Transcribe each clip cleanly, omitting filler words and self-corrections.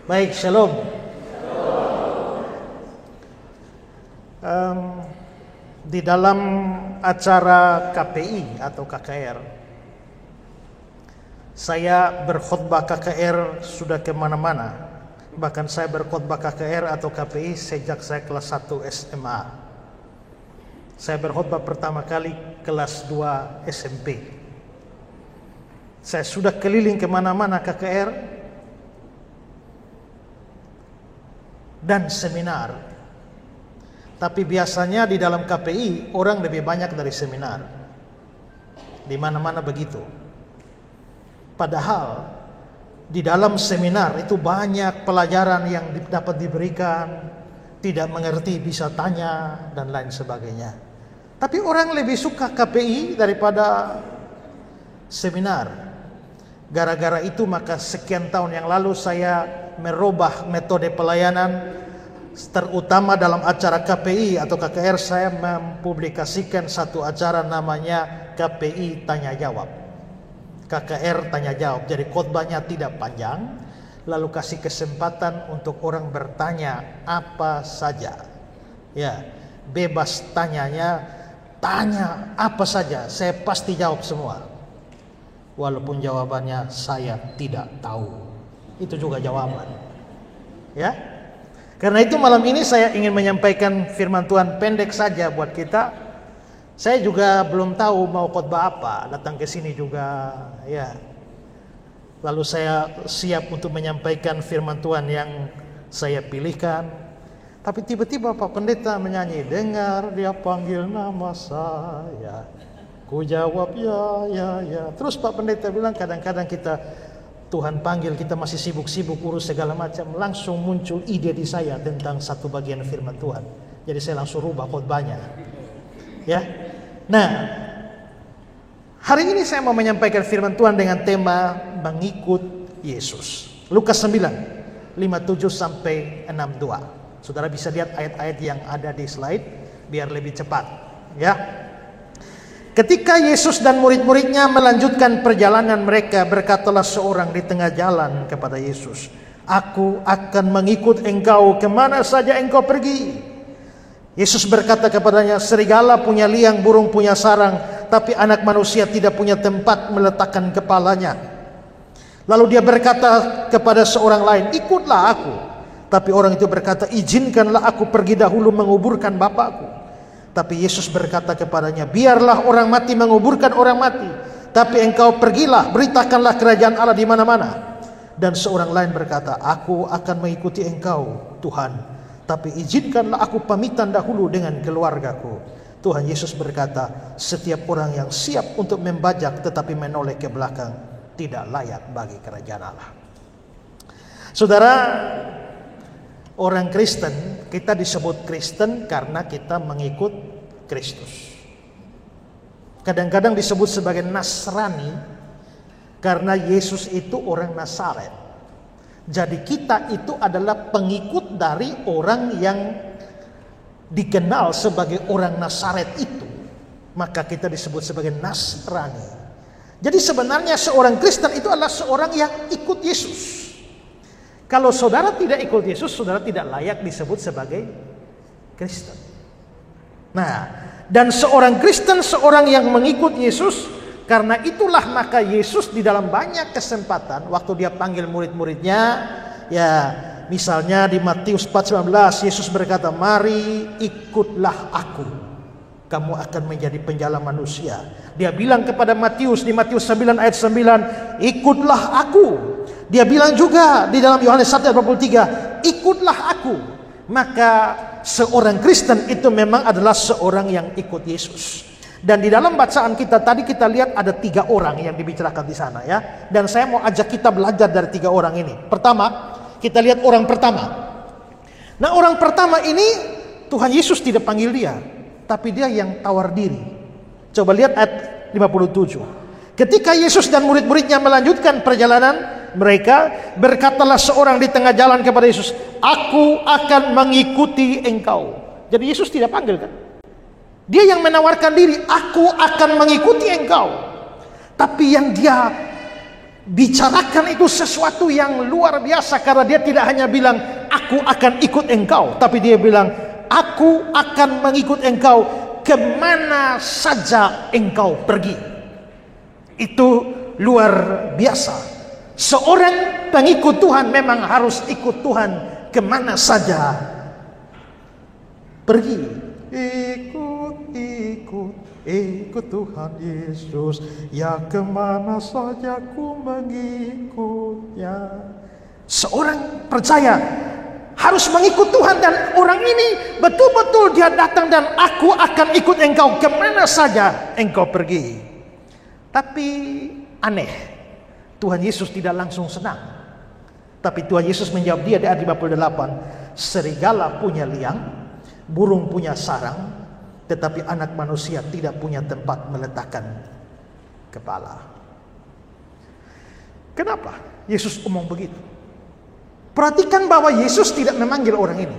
Baik, shalom. Di dalam acara KPI atau KKR, saya berkhutbah KKR sudah kemana-mana. Bahkan saya berkhutbah KKR atau KPI sejak saya kelas 1 SMA. Saya berkhutbah pertama kali kelas 2 SMP. Saya sudah keliling kemana-mana KKR dan seminar. Tapi biasanya di dalam KPI orang lebih banyak dari seminar. Di mana-mana begitu. Padahal di dalam seminar itu banyak pelajaran yang dapat diberikan, tidak mengerti bisa tanya dan lain sebagainya. Tapi orang lebih suka KPI daripada seminar. Gara-gara itu maka sekian tahun yang lalu saya merubah metode pelayanan, terutama dalam acara KPI atau KKR. Saya mempublikasikan satu acara namanya KPI Tanya Jawab, KKR Tanya Jawab. Jadi khotbahnya tidak panjang, lalu kasih kesempatan untuk orang bertanya apa saja. Ya, bebas tanyanya, tanya apa saja, saya pasti jawab semua. Walaupun jawabannya saya tidak tahu, itu juga jawaban. Ya, karena itu malam ini saya ingin menyampaikan firman Tuhan pendek saja buat kita. Saya juga belum tahu mau khotbah apa, datang ke sini juga, ya. Lalu saya siap untuk menyampaikan firman Tuhan yang saya pilihkan. Tapi tiba-tiba Pak Pendeta menyanyi, dengar dia panggil nama saya. Ku jawab ya. Terus Pak Pendeta bilang kadang-kadang kita Tuhan panggil, kita masih sibuk-sibuk urus segala macam, langsung muncul ide di saya tentang satu bagian firman Tuhan. Jadi saya langsung rubah khotbahnya. Ya. Nah, hari ini saya mau menyampaikan firman Tuhan dengan tema mengikut Yesus. Lukas 9, 57 sampai 62. Saudara bisa lihat ayat-ayat yang ada di slide biar lebih cepat, ya. Ketika Yesus dan murid-muridnya melanjutkan perjalanan mereka, berkatalah seorang di tengah jalan kepada Yesus, "Aku akan mengikut engkau kemana saja engkau pergi." Yesus berkata kepadanya, "Serigala punya liang, burung punya sarang, tapi anak manusia tidak punya tempat meletakkan kepalanya." Lalu dia berkata kepada seorang lain, "Ikutlah aku." Tapi orang itu berkata, "Izinkanlah aku pergi dahulu menguburkan Bapakku." Tapi Yesus berkata kepadanya, "Biarlah orang mati menguburkan orang mati, tapi engkau pergilah, beritakanlah kerajaan Allah di mana-mana." Dan seorang lain berkata, "Aku akan mengikuti engkau, Tuhan, tapi izinkanlah aku pamitan dahulu dengan keluargaku." Tuhan Yesus berkata, "Setiap orang yang siap untuk membajak tetapi menoleh ke belakang tidak layak bagi kerajaan Allah." Saudara, orang Kristen, kita disebut Kristen karena kita mengikut Kristus. Kadang-kadang disebut sebagai Nasrani karena Yesus itu orang Nazaret. Jadi kita itu adalah pengikut dari orang yang dikenal sebagai orang Nazaret itu. Maka kita disebut sebagai Nasrani. Jadi sebenarnya seorang Kristen itu adalah seorang yang ikut Yesus. Kalau saudara tidak ikut Yesus, saudara tidak layak disebut sebagai Kristen. Nah, dan seorang Kristen, seorang yang mengikut Yesus, karena itulah maka Yesus di dalam banyak kesempatan waktu dia panggil murid-muridnya, ya misalnya di Matius 4:19, Yesus berkata, "Mari ikutlah aku, kamu akan menjadi penjala manusia." Dia bilang kepada Matius di Matius 9 ayat 9, "Ikutlah aku." Dia bilang juga di dalam Yohanes 1:23, "Ikutlah aku." Maka seorang Kristen itu memang adalah seorang yang ikut Yesus. Dan di dalam bacaan kita tadi kita lihat ada 3 orang yang dibicarakan di sana, ya. Dan saya mau ajak kita belajar dari 3 orang ini. Pertama, kita lihat orang pertama. Nah, orang pertama ini Tuhan Yesus tidak panggil dia, tapi dia yang tawar diri. Coba lihat ayat 57. Ketika Yesus dan murid-muridnya melanjutkan perjalanan mereka, berkatalah seorang di tengah jalan kepada Yesus, "Aku akan mengikuti engkau." Jadi Yesus tidak panggil kan? Dia yang menawarkan diri, "Aku akan mengikuti engkau." Tapi yang dia bicarakan itu sesuatu yang luar biasa, karena dia tidak hanya bilang aku akan ikut engkau, tapi dia bilang aku akan mengikut engkau kemana saja engkau pergi. Itu luar biasa. Seorang pengikut Tuhan memang harus ikut Tuhan kemana saja pergi. Ikut Tuhan Yesus, ya kemana saja ku mengikutnya. Seorang percaya harus mengikut Tuhan, dan orang ini betul-betul dia datang dan aku akan ikut engkau kemana saja engkau pergi. Tapi aneh, Tuhan Yesus tidak langsung senang. Tapi Tuhan Yesus menjawab dia di ayat 58, serigala punya liang, burung punya sarang, tetapi anak manusia tidak punya tempat meletakkan kepala. Kenapa Yesus omong begitu? Perhatikan bahwa Yesus tidak memanggil orang ini.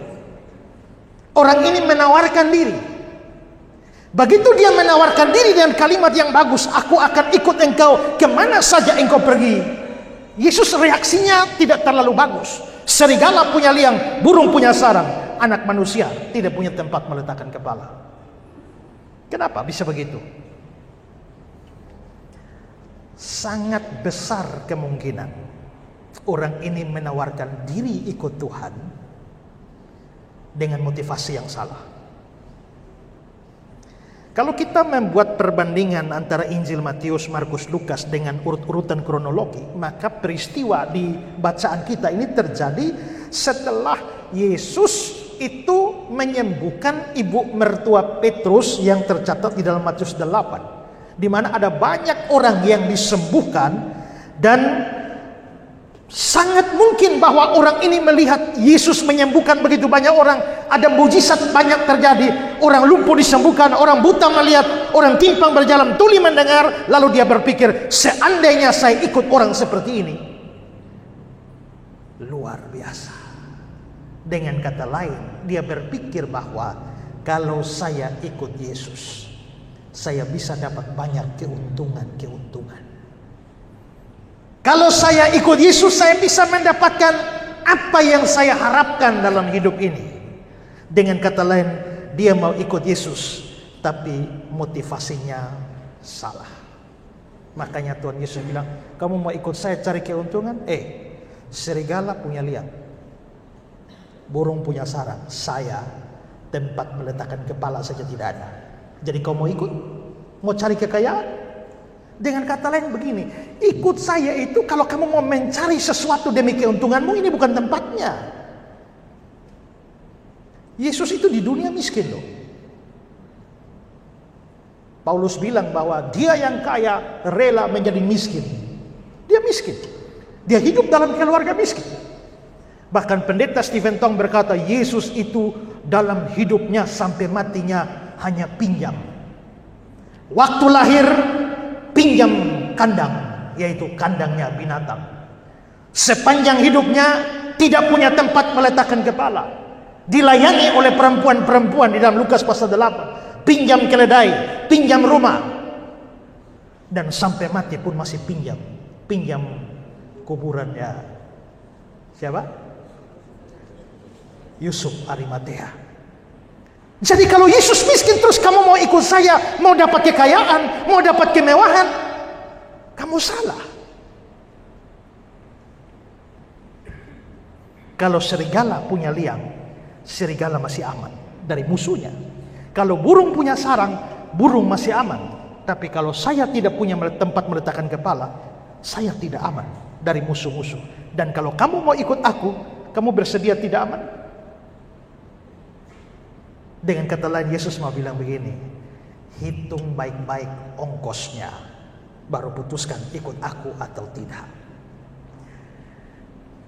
Orang ini menawarkan diri. Begitu dia menawarkan diri dengan kalimat yang bagus, aku akan ikut engkau kemana saja engkau pergi, Yesus reaksinya tidak terlalu bagus. Serigala punya liang, burung punya sarang, anak manusia tidak punya tempat meletakkan kepala. Kenapa bisa begitu? Sangat besar kemungkinan orang ini menawarkan diri ikut Tuhan dengan motivasi yang salah. Kalau kita membuat perbandingan antara Injil Matius, Markus, Lukas dengan urut-urutan kronologi, maka peristiwa di bacaan kita ini terjadi setelah Yesus itu menyembuhkan ibu mertua Petrus yang tercatat di dalam Matius 8, di mana ada banyak orang yang disembuhkan, dan sangat mungkin bahwa orang ini melihat Yesus menyembuhkan begitu banyak orang, ada mujizat banyak terjadi, orang lumpuh disembuhkan, orang buta melihat, orang timpang berjalan, tuli mendengar, lalu dia berpikir, seandainya saya ikut orang seperti ini, luar biasa. Dengan kata lain, dia berpikir bahwa kalau saya ikut Yesus, saya bisa dapat banyak keuntungan. Kalau saya ikut Yesus, saya bisa mendapatkan apa yang saya harapkan dalam hidup ini. Dengan kata lain, dia mau ikut Yesus, tapi motivasinya salah. Makanya Tuhan Yesus bilang, kamu mau ikut saya cari keuntungan? Serigala punya liang, burung punya sarang, saya tempat meletakkan kepala saja tidak ada. Jadi kau mau ikut? Mau cari kekayaan? Dengan kata lain begini, ikut saya itu kalau kamu mau mencari sesuatu demi keuntunganmu, ini bukan tempatnya. Yesus itu di dunia miskin loh. Paulus bilang bahwa dia yang kaya rela menjadi miskin. Dia miskin. Dia hidup dalam keluarga miskin. Bahkan pendeta Stephen Tong berkata, Yesus itu dalam hidupnya sampai matinya hanya pinjam. Waktu lahir pinjam kandang, yaitu kandangnya binatang. Sepanjang hidupnya tidak punya tempat meletakkan kepala. Dilayani oleh perempuan-perempuan di dalam Lukas pasal 8. Pinjam keledai, pinjam rumah. Dan sampai mati pun masih pinjam. Pinjam kuburannya siapa? Yusuf Arimatea. Jadi kalau Yesus miskin terus kamu mau ikut saya, mau dapat kekayaan, mau dapat kemewahan, kamu salah. Kalau serigala punya liang, serigala masih aman dari musuhnya. Kalau burung punya sarang, burung masih aman. Tapi kalau saya tidak punya tempat meletakkan kepala, saya tidak aman dari musuh-musuh. Dan kalau kamu mau ikut aku, kamu bersedia tidak aman? Dengan kata lain, Yesus mau bilang begini, hitung baik-baik ongkosnya, baru putuskan ikut aku atau tidak.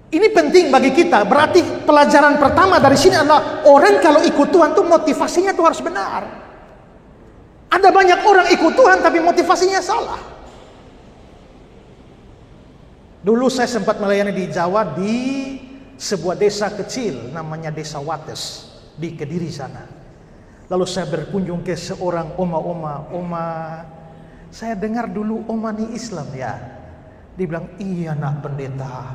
Ini penting bagi kita. Berarti pelajaran pertama dari sini adalah orang kalau ikut Tuhan tuh motivasinya tuh harus benar. Ada banyak orang ikut Tuhan tapi motivasinya salah. Dulu saya sempat melayani di Jawa di sebuah desa kecil namanya Desa Wates di Kediri sana. Lalu saya berkunjung ke seorang oma, saya dengar dulu oma ini Islam ya. Dia bilang, iya nak pendeta.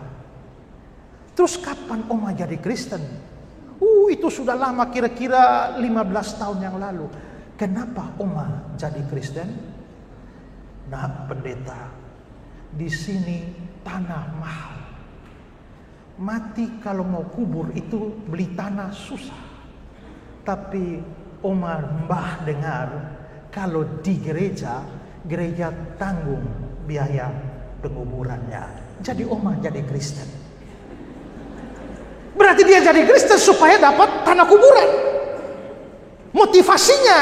Terus kapan Oma jadi Kristen? Itu sudah lama, kira-kira 15 tahun yang lalu. Kenapa Oma jadi Kristen? Nak pendeta, di sini tanah mahal. Mati kalau mau kubur itu beli tanah susah. Tapi Oma mbah dengar kalau di gereja tanggung biaya penguburannya. Jadi Oma jadi Kristen. Berarti dia jadi Kristen supaya dapat tanah kuburan. Motivasinya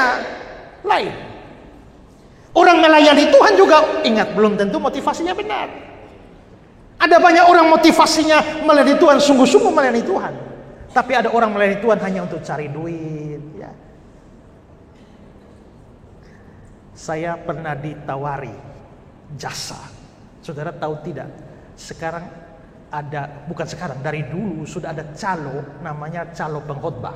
lain. Orang melayani Tuhan juga, ingat, belum tentu motivasinya benar. Ada banyak orang motivasinya melayani Tuhan, sungguh-sungguh melayani Tuhan. Tapi ada orang melayani Tuhan hanya untuk cari duit. Ya. Saya pernah ditawari jasa. Saudara tahu tidak? Sekarang ada, bukan sekarang, dari dulu sudah ada calo, namanya calo pengkhotbah.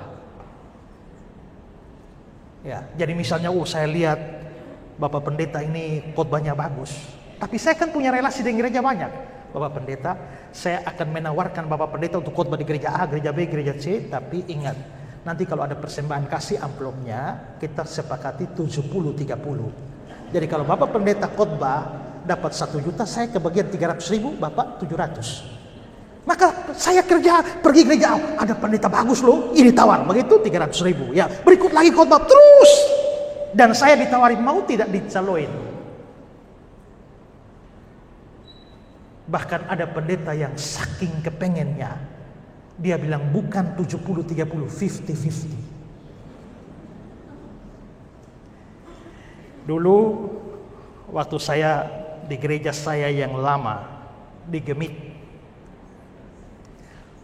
Ya, jadi misalnya, saya lihat Bapak Pendeta ini khotbahnya bagus, tapi saya kan punya relasi dengan gereja banyak. Bapak Pendeta, saya akan menawarkan Bapak Pendeta untuk khotbah di gereja A, gereja B, gereja C, tapi ingat, nanti kalau ada persembahan kasih amplopnya, kita sepakati 70-30. Jadi kalau Bapak Pendeta khotbah dapat 1 juta, saya kebagian 300.000, Bapak 700. Maka saya kerja, pergi gereja, ada pendeta bagus loh, ini tawar, begitu 300.000. Ya, berikut lagi khotbah terus. Dan saya ditawari, mau tidak dicaloin. Bahkan ada pendeta yang saking kepengennya, dia bilang bukan 70-30, 50-50. Dulu waktu saya di gereja saya yang lama di Gemit,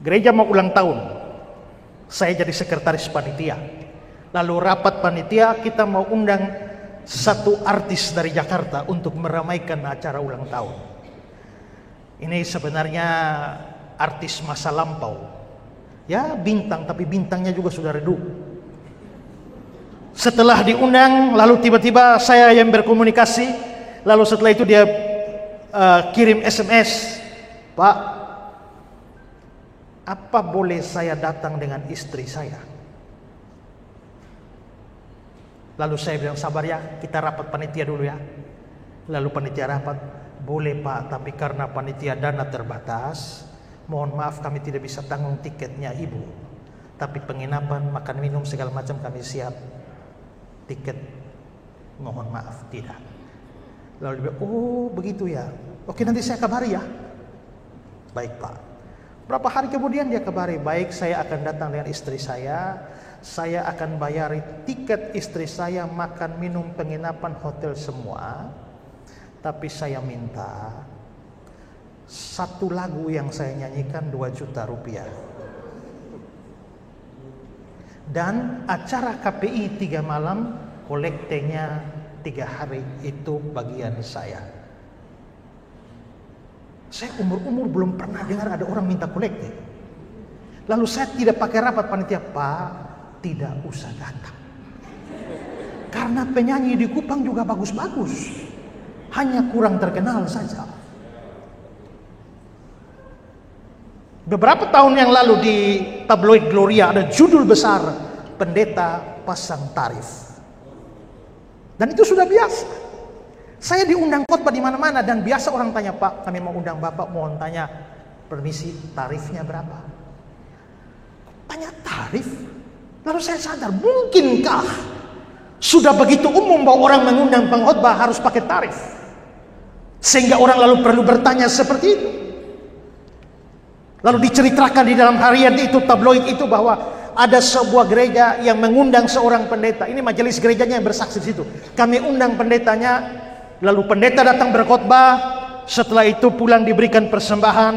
gereja mau ulang tahun, saya jadi sekretaris panitia. Lalu rapat panitia, kita mau undang satu artis dari Jakarta untuk meramaikan acara ulang tahun. Ini sebenarnya artis masa lampau, ya bintang, tapi bintangnya juga sudah redup. Setelah diundang, lalu tiba-tiba saya yang berkomunikasi, lalu setelah itu dia kirim SMS, Pak, apa boleh saya datang dengan istri saya? Lalu saya bilang, sabar ya, kita rapat panitia dulu ya. Lalu panitia rapat, boleh Pak, tapi karena panitia dana terbatas, mohon maaf kami tidak bisa tanggung tiketnya Ibu. Tapi penginapan, makan minum segala macam kami siap. Tiket, mohon maaf, tidak. Lalu dia bilang, oh begitu ya. Oke, nanti saya kabari ya. Baik Pak. Berapa hari kemudian dia kabari, baik, saya akan datang dengan istri saya akan bayari tiket istri saya, makan minum penginapan hotel semua. Tapi saya minta satu lagu yang saya nyanyikan 2 juta rupiah. Dan acara KPI 3 malam, kolektenya 3 hari, itu bagian saya. Saya umur-umur belum pernah dengar ada orang minta kolekte. Lalu saya tidak pakai rapat panitia, Pak, tidak usah datang. Karena penyanyi di Kupang juga bagus-bagus, hanya kurang terkenal saja. Beberapa tahun yang lalu di tabloid Gloria ada judul besar, pendeta pasang tarif. Dan itu sudah biasa. Saya diundang khotbah di mana-mana dan biasa orang tanya, Pak, kami mau undang Bapak, mohon tanya permisi, tarifnya berapa? Tanya tarif? Lalu saya sadar, mungkinkah sudah begitu umum bahwa orang mengundang pengkhotbah harus pakai tarif? Sehingga orang lalu perlu bertanya seperti itu. Lalu diceritakan di dalam harian itu, tabloid itu, bahwa ada sebuah gereja yang mengundang seorang pendeta. Ini majelis gerejanya yang bersaksi di situ. Kami undang pendetanya, lalu pendeta datang berkhotbah, setelah itu pulang diberikan persembahan,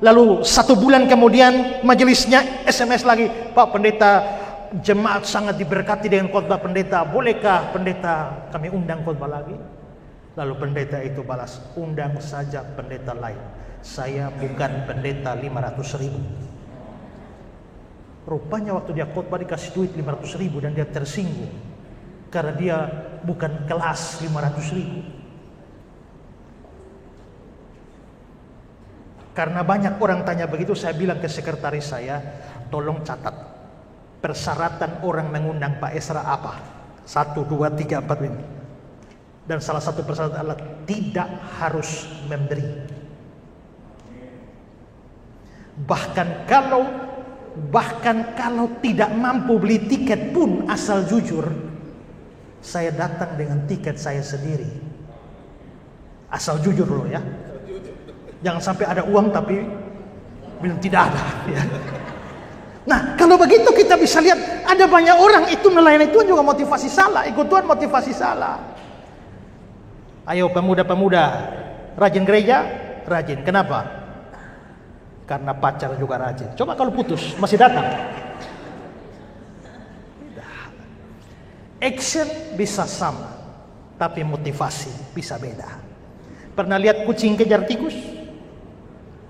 lalu 1 bulan kemudian majelisnya SMS lagi, Pak pendeta, jemaat sangat diberkati dengan khotbah pendeta, bolehkah pendeta kami undang khotbah lagi? Lalu pendeta itu balas, undang saja pendeta lain, saya bukan pendeta 500.000. Rupanya waktu dia khotbah dikasih duit 500.000 dan dia tersinggung karena dia bukan kelas 500.000. Karena banyak orang tanya begitu, saya bilang ke sekretaris saya, tolong catat persyaratan orang mengundang Pak Esra apa? 1, 2, 3, 4 ini. Dan salah satu persyaratan adalah tidak harus memberi. Bahkan kalau tidak mampu beli tiket pun asal jujur, saya datang dengan tiket saya sendiri. Asal jujur loh ya. Jangan sampai ada uang tapi bilang tidak ada ya. Nah, kalau begitu kita bisa lihat ada banyak orang itu melayani Tuhan juga motivasi salah, ikut Tuhan motivasi salah. Ayo pemuda-pemuda, rajin gereja, rajin. Kenapa? Karena pacar juga rajin. Coba kalau putus, masih datang. Action bisa sama, tapi motivasi bisa beda. Pernah lihat kucing kejar tikus?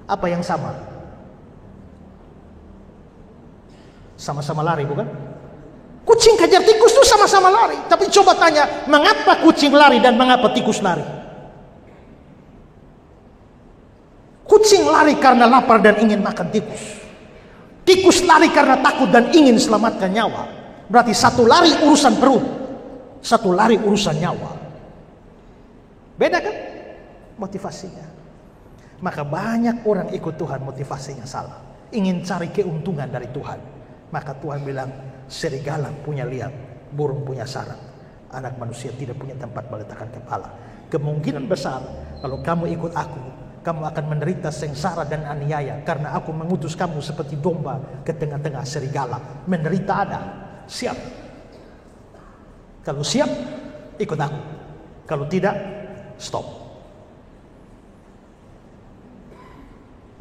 Apa yang sama? Sama-sama lari, bukan? Kucing kejar tikus itu sama-sama lari. Tapi coba tanya, mengapa kucing lari dan mengapa tikus lari? Kucing lari karena lapar dan ingin makan tikus. Tikus lari karena takut dan ingin selamatkan nyawa. Berarti satu lari urusan perut, satu lari urusan nyawa. Beda kan motivasinya? Maka banyak orang ikut Tuhan motivasinya salah, ingin cari keuntungan dari Tuhan. Maka Tuhan bilang, serigala punya liang, burung punya sarang, anak manusia tidak punya tempat meletakkan kepala. Kemungkinan besar kalau kamu ikut aku, kamu akan menderita sengsara dan aniaya, karena aku mengutus kamu seperti domba ke tengah-tengah serigala. Menderita ada, siap. Kalau siap, ikut aku. Kalau tidak, stop.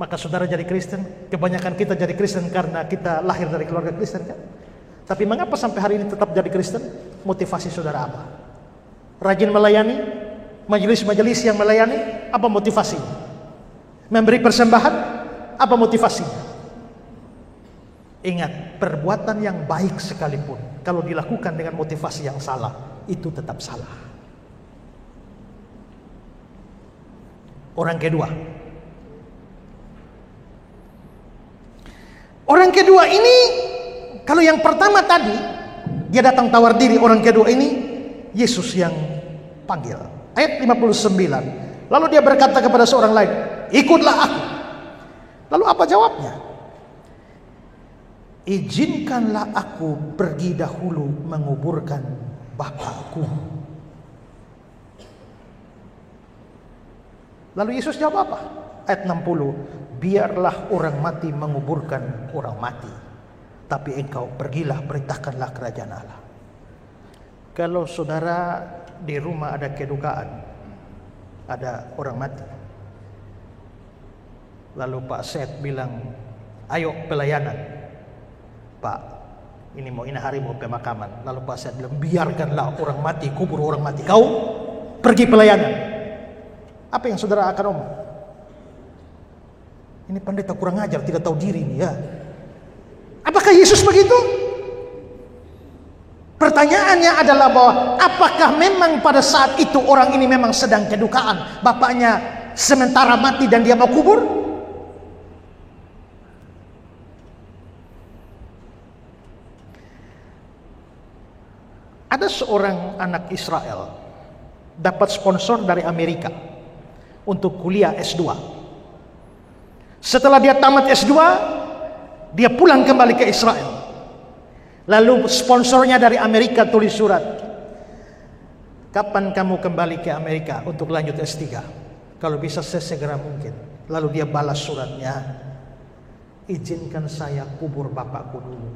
Maka saudara jadi Kristen, kebanyakan kita jadi Kristen karena kita lahir dari keluarga Kristen kan? Tapi mengapa sampai hari ini tetap jadi Kristen? Motivasi saudara apa? Rajin melayani, majelis-majelis yang melayani, apa motivasinya? Memberi persembahan, apa motivasinya? Ingat, perbuatan yang baik sekalipun, kalau dilakukan dengan motivasi yang salah, itu tetap salah. Orang kedua ini, kalau yang pertama tadi dia datang tawar diri, orang kedua ini Yesus yang panggil. Ayat 59. Lalu dia berkata kepada seorang lain, ikutlah aku. Lalu apa jawabnya? Izinkanlah aku pergi dahulu menguburkan Bapakku. Lalu Yesus jawab apa? Ayat 60. Biarlah orang mati menguburkan orang mati, tapi engkau pergilah beritakanlah kerajaan Allah. Kalau saudara di rumah ada kedukaan, ada orang mati, lalu Pak Seth bilang, ayo pelayanan. Pak, ini hari mau pemakaman. Lalu Pak Seth bilang, biarkanlah orang mati, kubur orang mati, kau pergi pelayanan. Apa yang saudara akan omong? Ini pendeta kurang ajar, tidak tahu diri nih ya. Apakah Yesus begitu? Pertanyaannya adalah bahwa apakah memang pada saat itu orang ini memang sedang kedukaan, bapaknya sementara mati dan dia mau kubur? Ada seorang anak Israel dapat sponsor dari Amerika untuk kuliah S2. Setelah dia tamat S2, dia pulang kembali ke Israel. Lalu sponsornya dari Amerika tulis surat, kapan kamu kembali ke Amerika untuk lanjut S3? Kalau bisa sesegera mungkin. Lalu dia balas suratnya, izinkan saya kubur bapakku dulu.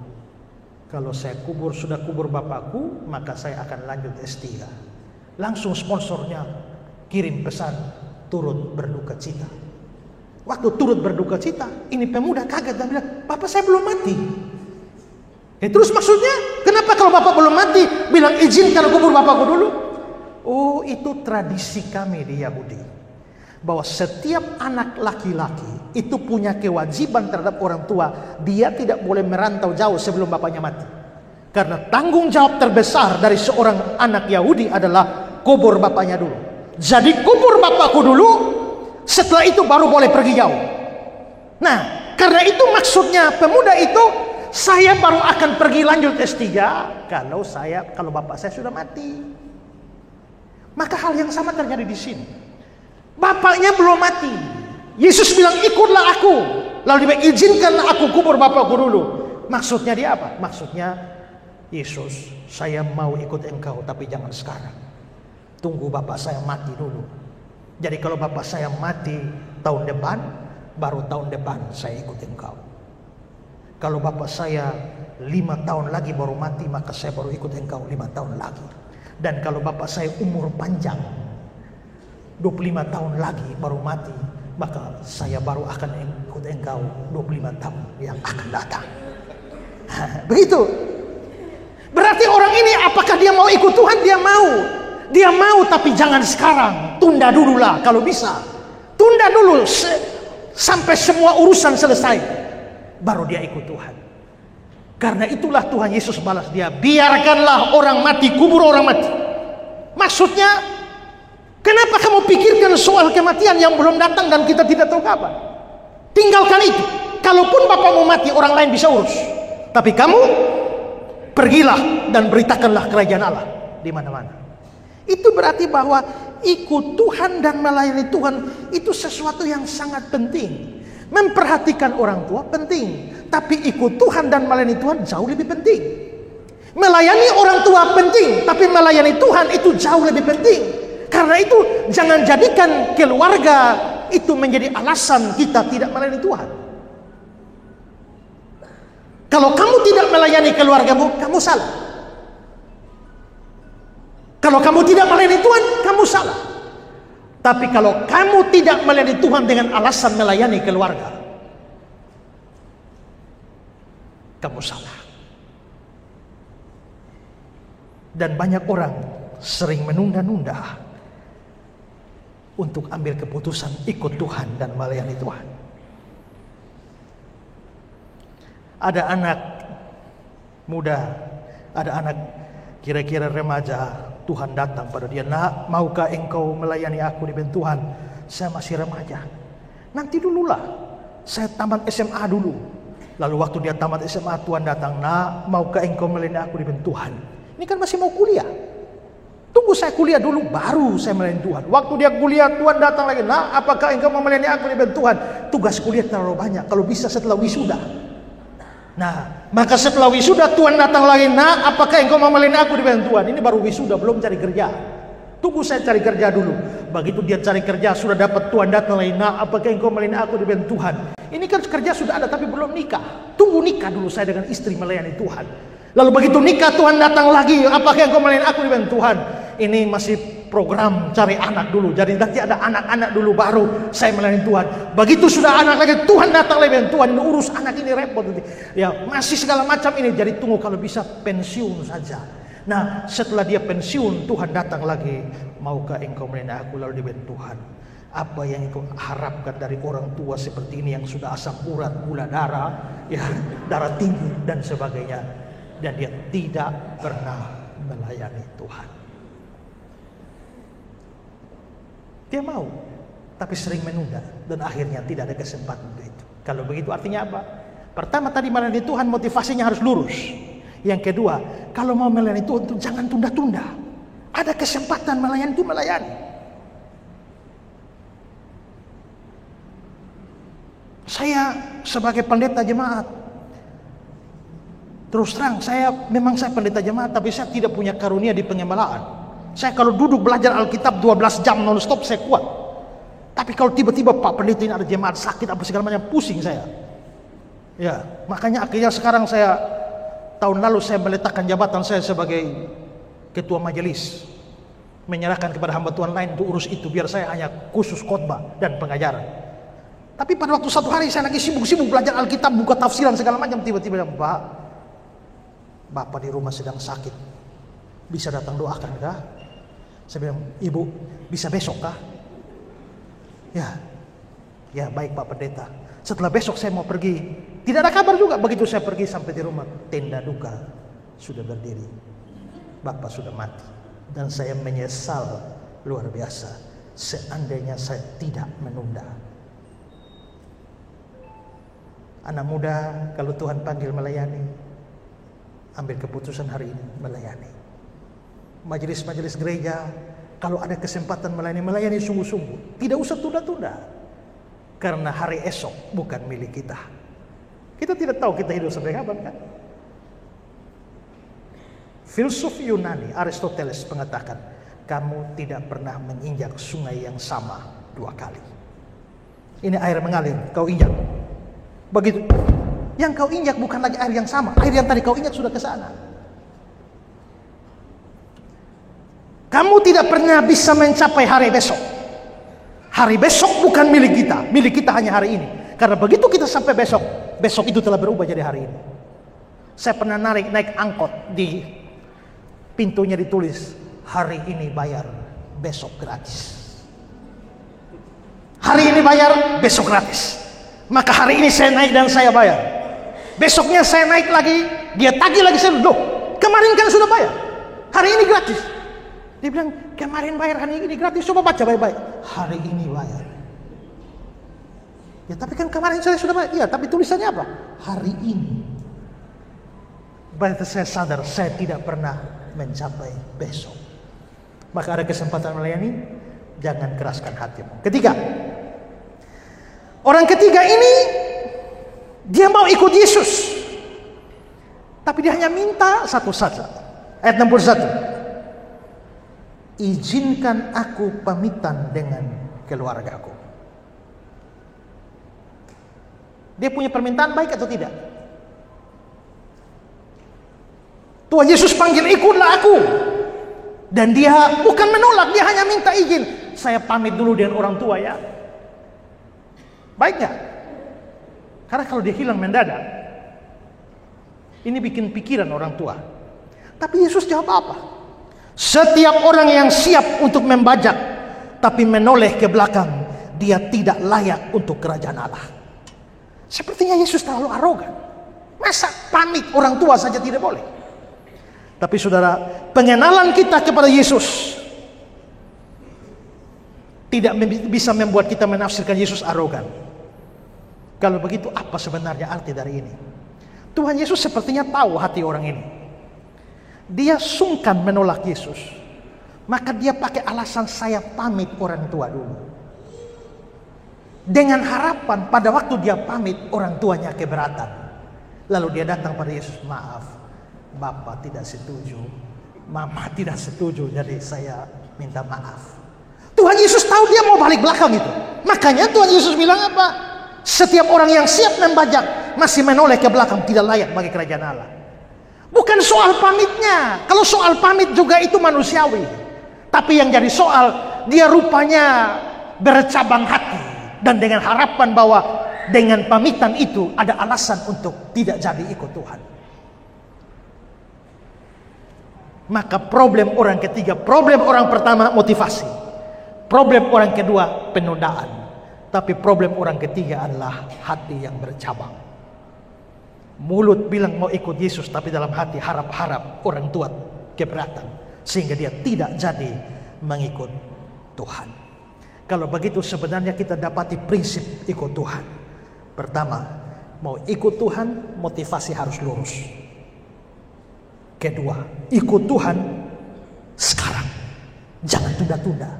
Kalau saya sudah kubur bapakku, maka saya akan lanjut S3. Langsung sponsornya kirim pesan, turut berduka cita. Waktu turut berduka cita, ini pemuda kaget dan bilang, bapak saya belum mati. Terus maksudnya, kenapa kalau bapak belum mati, bilang izinkan kubur bapakku dulu? Oh, itu tradisi kami di Yahudi, bahwa setiap anak laki-laki itu punya kewajiban terhadap orang tua. Dia tidak boleh merantau jauh sebelum bapaknya mati. Karena tanggung jawab terbesar dari seorang anak Yahudi adalah kubur bapaknya dulu. Jadi kubur bapakku dulu, setelah itu baru boleh pergi jauh. Nah, karena itu maksudnya pemuda itu, saya baru akan pergi lanjut S3 kalau bapak saya sudah mati. Maka hal yang sama terjadi di sini. Bapaknya belum mati. Yesus bilang, ikutlah aku. Lalu dia bilang, izinkanlah aku kubur bapakku dulu. Maksudnya dia apa? Maksudnya, Yesus, saya mau ikut engkau, tapi jangan sekarang. Tunggu bapak saya mati dulu. Jadi kalau bapak saya mati tahun depan, baru tahun depan saya ikut engkau. Kalau bapak saya 5 tahun lagi baru mati, maka saya baru ikut engkau 5 tahun lagi. Dan kalau bapak saya umur panjang 25 tahun lagi baru mati, maka saya baru akan ikut engkau 25 tahun yang akan datang. Begitu. Berarti orang ini apakah dia mau ikut Tuhan? Dia mau. Dia mau, tapi jangan sekarang. Tunda dulu lah kalau bisa. Tunda dulu sampai semua urusan selesai, baru dia ikut Tuhan. Karena itulah Tuhan Yesus balas dia, biarkanlah orang mati kubur orang mati. Maksudnya, kenapa kamu pikirkan soal kematian yang belum datang dan kita tidak tahu kapan? Tinggalkan itu. Kalaupun bapakmu mati, orang lain bisa urus. Tapi kamu pergilah dan beritakanlah kerajaan Allah di mana-mana. Itu berarti bahwa ikut Tuhan dan melayani Tuhan itu sesuatu yang sangat penting. Memperhatikan orang tua penting, tapi ikut Tuhan dan melayani Tuhan jauh lebih penting. Melayani orang tua penting, tapi melayani Tuhan itu jauh lebih penting. Karena itu jangan jadikan keluarga itu menjadi alasan kita tidak melayani Tuhan. Kalau kamu tidak melayani keluargamu, kamu salah. Kalau kamu tidak melayani Tuhan, kamu salah. Tapi kalau kamu tidak melayani Tuhan dengan alasan melayani keluarga, kamu salah. Dan banyak orang sering menunda-nunda untuk ambil keputusan ikut Tuhan dan melayani Tuhan. Ada anak muda, ada anak kira-kira remaja, Tuhan datang pada dia, nak, maukah engkau melayani aku di Tuhan? Saya masih remaja. Nanti dululah, saya tamat SMA dulu. Lalu waktu dia tamat SMA, Tuhan datang, nak, maukah engkau melayani aku di Tuhan? Ini kan masih mau kuliah. Tunggu saya kuliah dulu, baru saya melayani Tuhan. Waktu dia kuliah, Tuhan datang lagi, nak, apakah engkau mau melayani aku di Tuhan? Tugas kuliah terlalu banyak, kalau bisa setelah wisuda. Nah, maka setelah wisuda Tuhan datang lagi, nak, apakah engkau mau melayani aku di Tuhan? Ini baru wisuda, belum cari kerja. Tunggu saya cari kerja dulu. Begitu dia cari kerja, sudah dapat, Tuhan datang lagi, nak, apakah engkau melayani aku di Tuhan? Ini kan kerja sudah ada tapi belum nikah. Tunggu nikah dulu saya dengan istri melayani Tuhan. Lalu begitu nikah, Tuhan datang lagi, apakah engkau melayani aku di Tuhan? Ini masih program cari anak dulu. Jadi nanti ada anak-anak dulu baru saya melayani Tuhan. Begitu sudah anak lagi, Tuhan datang lagi, Tuhan ini urus anak ini repot. Ya masih segala macam ini. Jadi tunggu kalau bisa pensiun saja. Nah setelah dia pensiun, Tuhan datang lagi, maukah engkau melayani aku? Lalu dia bilang, Tuhan, apa yang engkau harapkan dari orang tua seperti ini yang sudah asam urat, gula darah, ya darah tinggi dan sebagainya. Dan dia tidak pernah melayani Tuhan. Dia mau, tapi sering menunda dan akhirnya tidak ada kesempatan untuk itu. Kalau begitu artinya apa? Pertama tadi melayani Tuhan motivasinya harus lurus. Yang kedua, kalau mau melayani Tuhan jangan tunda-tunda. Ada kesempatan melayani itu melayani. Saya sebagai pendeta jemaat, terus terang saya pendeta jemaat, tapi saya tidak punya karunia di pengembalaan. Saya kalau duduk belajar Alkitab 12 jam non-stop saya kuat. Tapi kalau tiba-tiba Pak Pendeta ini ada jemaat sakit apa segala macam, pusing saya. Ya, makanya akhirnya sekarang tahun lalu saya meletakkan jabatan saya sebagai ketua majelis. Menyerahkan kepada hamba Tuhan lain untuk urus itu, biar saya hanya khusus khotbah dan pengajaran. Tapi pada waktu satu hari saya lagi sibuk-sibuk belajar Alkitab, buka tafsiran segala macam, tiba-tiba Pak, Bapak di rumah sedang sakit. Bisa datang doakan kah? Saya bilang, Ibu, bisa besok kah? Ya baik Pak Pendeta. Setelah besok saya mau pergi. Tidak ada kabar juga. Begitu saya pergi sampai di rumah, tenda duka sudah berdiri. Bapak sudah mati. Dan saya menyesal luar biasa. Seandainya saya tidak menunda. Anak muda, kalau Tuhan panggil melayani, ambil keputusan hari ini melayani. Majelis-majelis gereja, kalau ada kesempatan melayani sungguh-sungguh. Tidak usah tunda-tunda. Karena hari esok bukan milik kita. Kita tidak tahu kita hidup sampai kapan, kan? Filsuf Yunani Aristoteles mengatakan, kamu tidak pernah menginjak sungai yang sama 2 kali. Ini air mengalir, kau injak. Begitu. Yang kau injak bukan lagi air yang sama. Air yang tadi kau injak sudah ke sana. Kamu tidak pernah bisa mencapai hari besok. Hari besok bukan milik kita. Milik kita hanya hari ini. Karena begitu kita sampai besok, besok itu telah berubah jadi hari ini. Saya pernah naik angkot, di pintunya ditulis, hari ini bayar, besok gratis. Hari ini bayar, besok gratis. Maka hari ini saya naik dan saya bayar. Besoknya saya naik lagi, dia tagih lagi, saya loh, kemarin kan sudah bayar, hari ini gratis. Dia bilang, kemarin bayar, hari ini gratis. Coba baca baik-baik, hari ini bayar. Ya tapi kan kemarin saya sudah bayar. Iya, tapi tulisannya apa? Hari ini. Berarti saya sadar saya tidak pernah mencapai besok. Maka ada kesempatan melayani, jangan keraskan hatimu. Ketiga, orang ketiga ini dia mau ikut Yesus, tapi dia hanya minta satu saja. Ayat 61. Izinkan aku pamitan dengan keluargaku. Dia punya permintaan baik atau tidak? Tuhan Yesus panggil, ikutlah aku. Dan dia bukan menolak, dia hanya minta izin. Saya pamit dulu dengan orang tua ya. Baik gak? Karena kalau dia hilang mendadak, ini bikin pikiran orang tua. Tapi Yesus jawab apa? Setiap orang yang siap untuk membajak tapi menoleh ke belakang, dia tidak layak untuk kerajaan Allah. Sepertinya Yesus terlalu arogan. Masa pamit orang tua saja tidak boleh? Tapi saudara, pengenalan kita kepada Yesus tidak bisa membuat kita menafsirkan Yesus arogan. Kalau begitu, apa sebenarnya arti dari ini? Tuhan Yesus sepertinya tahu hati orang ini. Dia sungkan menolak Yesus. Maka dia pakai alasan, saya pamit orang tua dulu. Dengan harapan pada waktu dia pamit, orang tuanya keberatan. Lalu dia datang pada Yesus, maaf, Bapak tidak setuju, Mama tidak setuju, jadi saya minta maaf. Tuhan Yesus tahu dia mau balik belakang itu. Makanya Tuhan Yesus bilang apa? Setiap orang yang siap membajak masih menoleh ke belakang, tidak layak bagi kerajaan Allah. Bukan soal pamitnya. Kalau soal pamit juga itu manusiawi. Tapi yang jadi soal, dia rupanya bercabang hati. Dan dengan harapan bahwa dengan pamitan itu ada alasan untuk tidak jadi ikut Tuhan. Maka problem orang ketiga, problem orang pertama motivasi. Problem orang kedua penundaan. Tapi problem orang ketiga adalah hati yang bercabang. Mulut bilang mau ikut Yesus, tapi dalam hati harap-harap orang tua keberatan, sehingga dia tidak jadi mengikut Tuhan. Kalau begitu sebenarnya kita dapati prinsip ikut Tuhan. Pertama, mau ikut Tuhan, motivasi harus lurus. Kedua, ikut Tuhan sekarang, jangan tunda-tunda.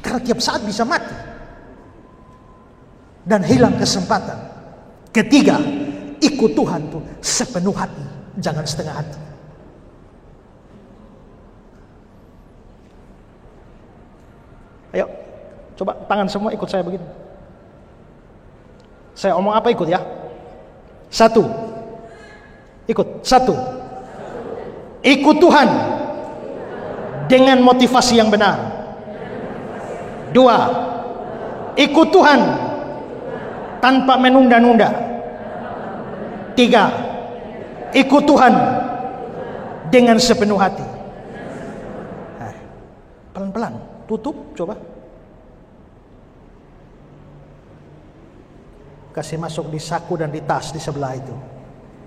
Karena tiap saat bisa mati dan hilang kesempatan. Ketiga, ikut Tuhan tuh sepenuh hati, jangan setengah hati. Ayo, coba tangan semua ikut saya begini. Saya omong apa ikut ya? 1, ikut. 1, ikut Tuhan dengan motivasi yang benar. 2, ikut Tuhan tanpa menunda-nunda. 3, ikut Tuhan dengan sepenuh hati. Nah, pelan-pelan, tutup, coba. Kasih masuk di saku dan di tas di sebelah itu.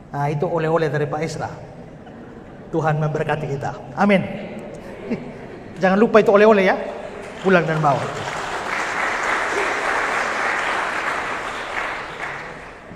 Nah, itu oleh-oleh dari Pak Esra. Tuhan memberkati kita. Amin. Jangan lupa itu oleh-oleh ya. Pulang dan bawa.